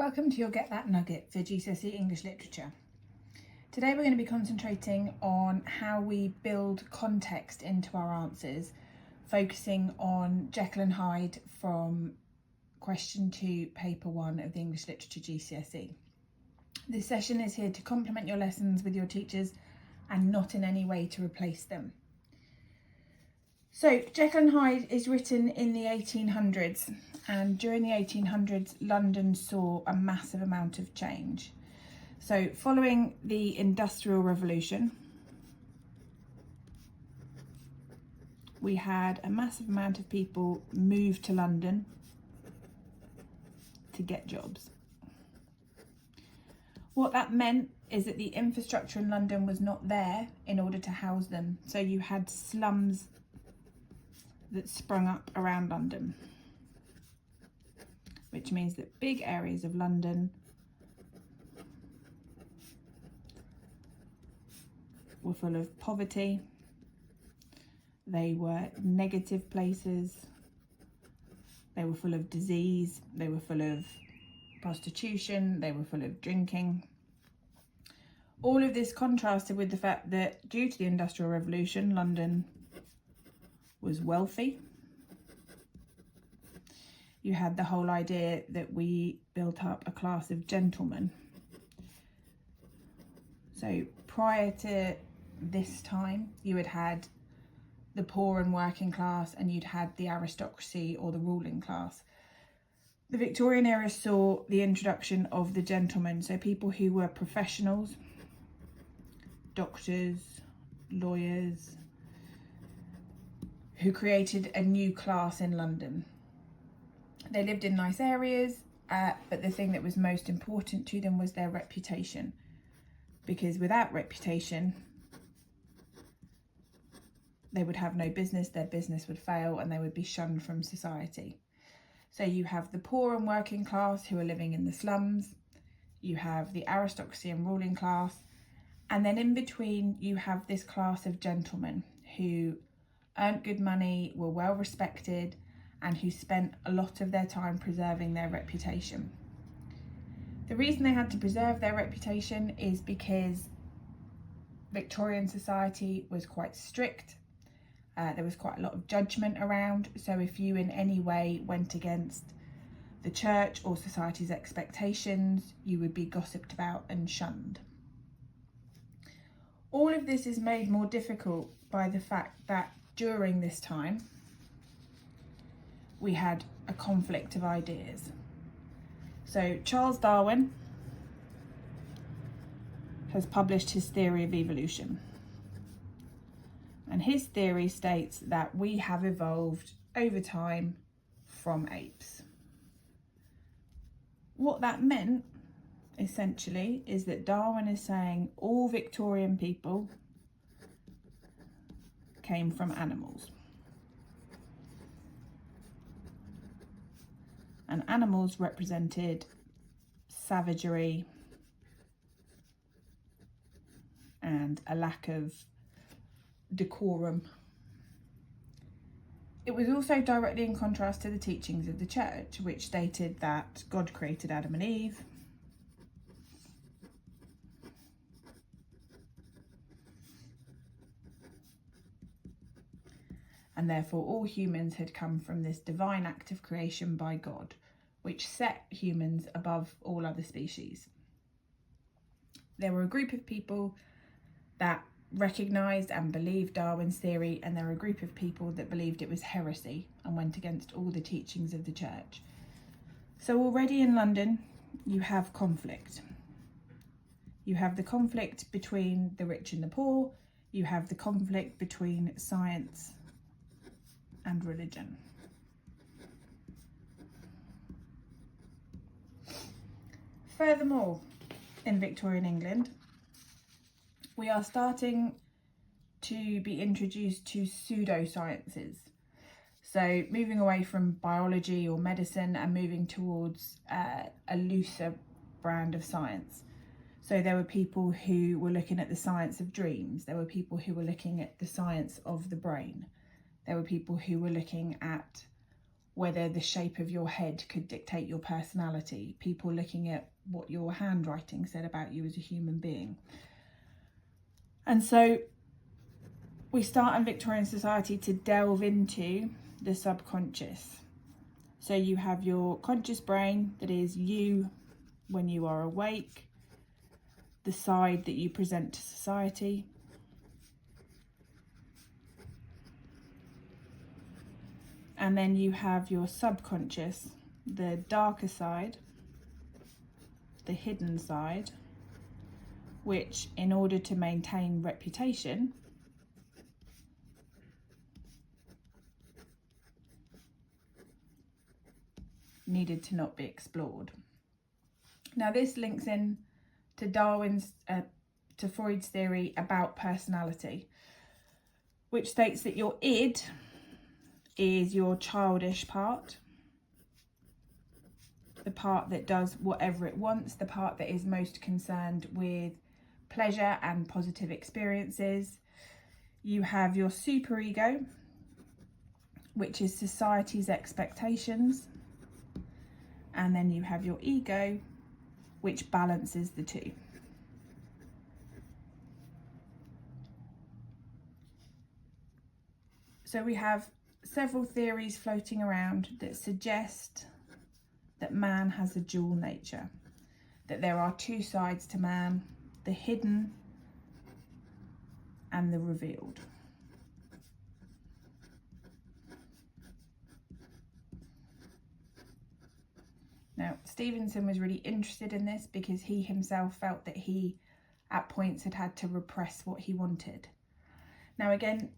Welcome to your Get That Nugget for GCSE English Literature. Today we're going to be concentrating on how we build context into our answers, focusing on Jekyll and Hyde from question 2, paper 1 of the English Literature GCSE. This session is here to complement your lessons with your teachers and not in any way to replace them. So Jekyll and Hyde is written in the 1800s, and during the 1800s London saw a massive amount of change. So following the Industrial Revolution, we had a massive amount of people move to London to get jobs. What that meant is that the infrastructure in London was not there in order to house them. So you had slums that sprung up around London, which means that big areas of London were full of poverty, they were negative places, they were full of disease, they were full of prostitution, they were full of drinking. All of this contrasted with the fact that due to the Industrial Revolution, London was wealthy. You had the whole idea that we built up a class of gentlemen. So prior to this time, you had the poor and working class, and you'd had the aristocracy or the ruling class. The Victorian era saw the introduction of the gentlemen, so people who were professionals, doctors, lawyers, who created a new class in London. They lived in nice areas, but the thing that was most important to them was their reputation, because without reputation, they would have no business, their business would fail, and they would be shunned from society. So you have the poor and working class who are living in the slums, you have the aristocracy and ruling class, and then in between you have this class of gentlemen who earned good money, were well respected, and who spent a lot of their time preserving their reputation. The reason they had to preserve their reputation is because Victorian society was quite strict. There was quite a lot of judgment around, so if you in any way went against the church or society's expectations, you would be gossiped about and shunned. All of this is made more difficult by the fact that during this time, we had a conflict of ideas. So Charles Darwin has published his theory of evolution. And his theory states that we have evolved over time from apes. What that meant, essentially, is that Darwin is saying all Victorian people came from animals. And animals represented savagery and a lack of decorum. It was also directly in contrast to the teachings of the church, which stated that God created Adam and Eve, and therefore all humans had come from this divine act of creation by God, which set humans above all other species. There were a group of people that recognised and believed Darwin's theory, and there were a group of people that believed it was heresy and went against all the teachings of the church. So already in London, you have conflict. You have the conflict between the rich and the poor, you have the conflict between science and religion. Furthermore, in Victorian England, we are starting to be introduced to pseudosciences. So moving away from biology or medicine and moving towards a looser brand of science. So there were people who were looking at the science of dreams. There were people who were looking at the science of the brain. There were people who were looking at whether the shape of your head could dictate your personality, people looking at what your handwriting said about you as a human being. And so we start in Victorian society to delve into the subconscious. So you have your conscious brain, that is you when you are awake, the side that you present to society. And then you have your subconscious, the darker side, the hidden side, which, in order to maintain reputation, needed to not be explored. Now this links in to to Freud's theory about personality, which states that your id is your childish part, the part that does whatever it wants, the part that is most concerned with pleasure and positive experiences. You have your superego, which is society's expectations, and then you have your ego, which balances the two. So we have several theories floating around that suggest that man has a dual nature, that there are two sides to man, the hidden and the revealed. Now, Stevenson was really interested in this because he himself felt that he, at points, had to repress what he wanted. Now, again,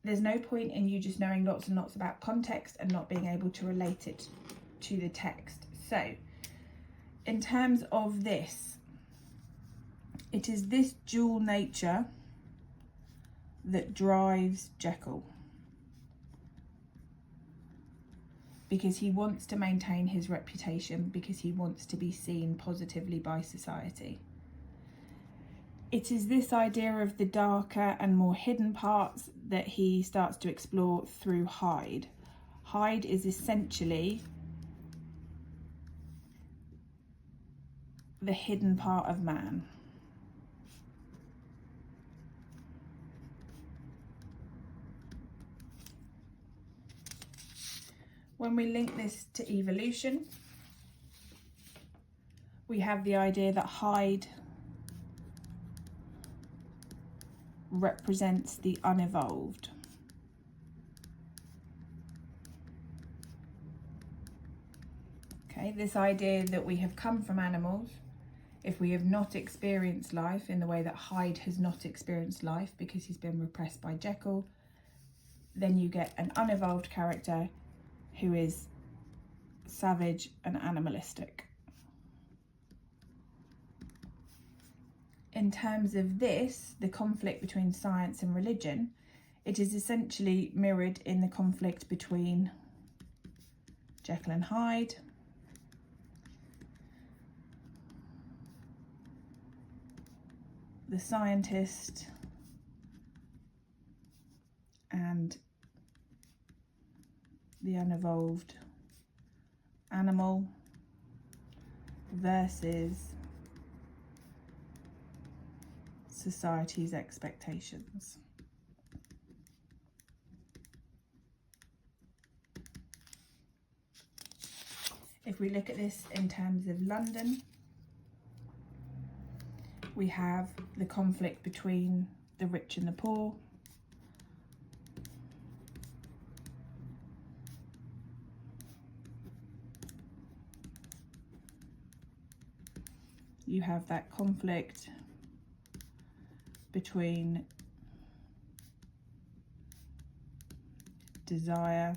there's no point in you just knowing lots and lots about context and not being able to relate it to the text. So, in terms of this, it is this dual nature that drives Jekyll, because he wants to maintain his reputation, because he wants to be seen positively by society. It is this idea of the darker and more hidden parts that he starts to explore through Hyde. Hyde is essentially the hidden part of man. When we link this to evolution, we have the idea that Hyde represents the unevolved. Okay, this idea that we have come from animals. If we have not experienced life in the way that Hyde has not experienced life because he's been repressed by Jekyll, then you get an unevolved character who is savage and animalistic. In terms of this, the conflict between science and religion, it is essentially mirrored in the conflict between Jekyll and Hyde, the scientist and the unevolved animal versus society's expectations. If we look at this in terms of London, we have the conflict between the rich and the poor. You have that conflict between desire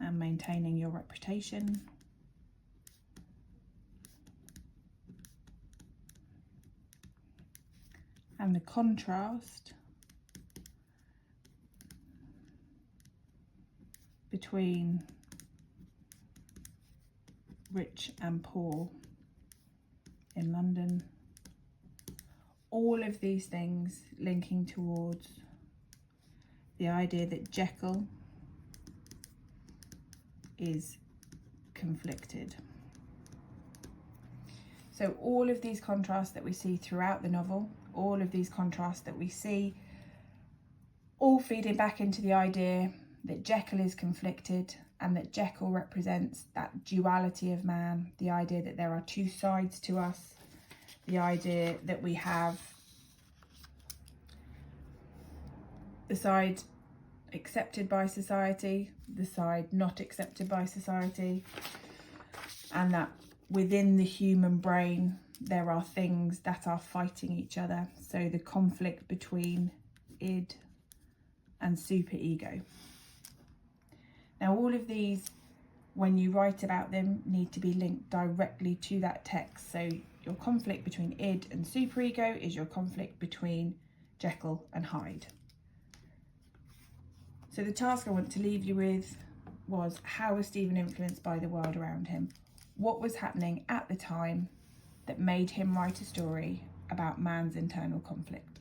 and maintaining your reputation. And the contrast between rich and poor in London. All of these things linking towards the idea that Jekyll is conflicted. So all of these contrasts that we see throughout the novel, all of these contrasts that we see, all feeding back into the idea that Jekyll is conflicted and that Jekyll represents that duality of man, the idea that there are two sides to us, the idea that we have the side accepted by society, the side not accepted by society, and that within the human brain there are things that are fighting each other. So the conflict between id and superego. Now all of these, when you write about them, need to be linked directly to that text. So your conflict between id and superego is your conflict between Jekyll and Hyde. So the task I want to leave you with was, how was Stephen influenced by the world around him? What was happening at the time that made him write a story about man's internal conflict?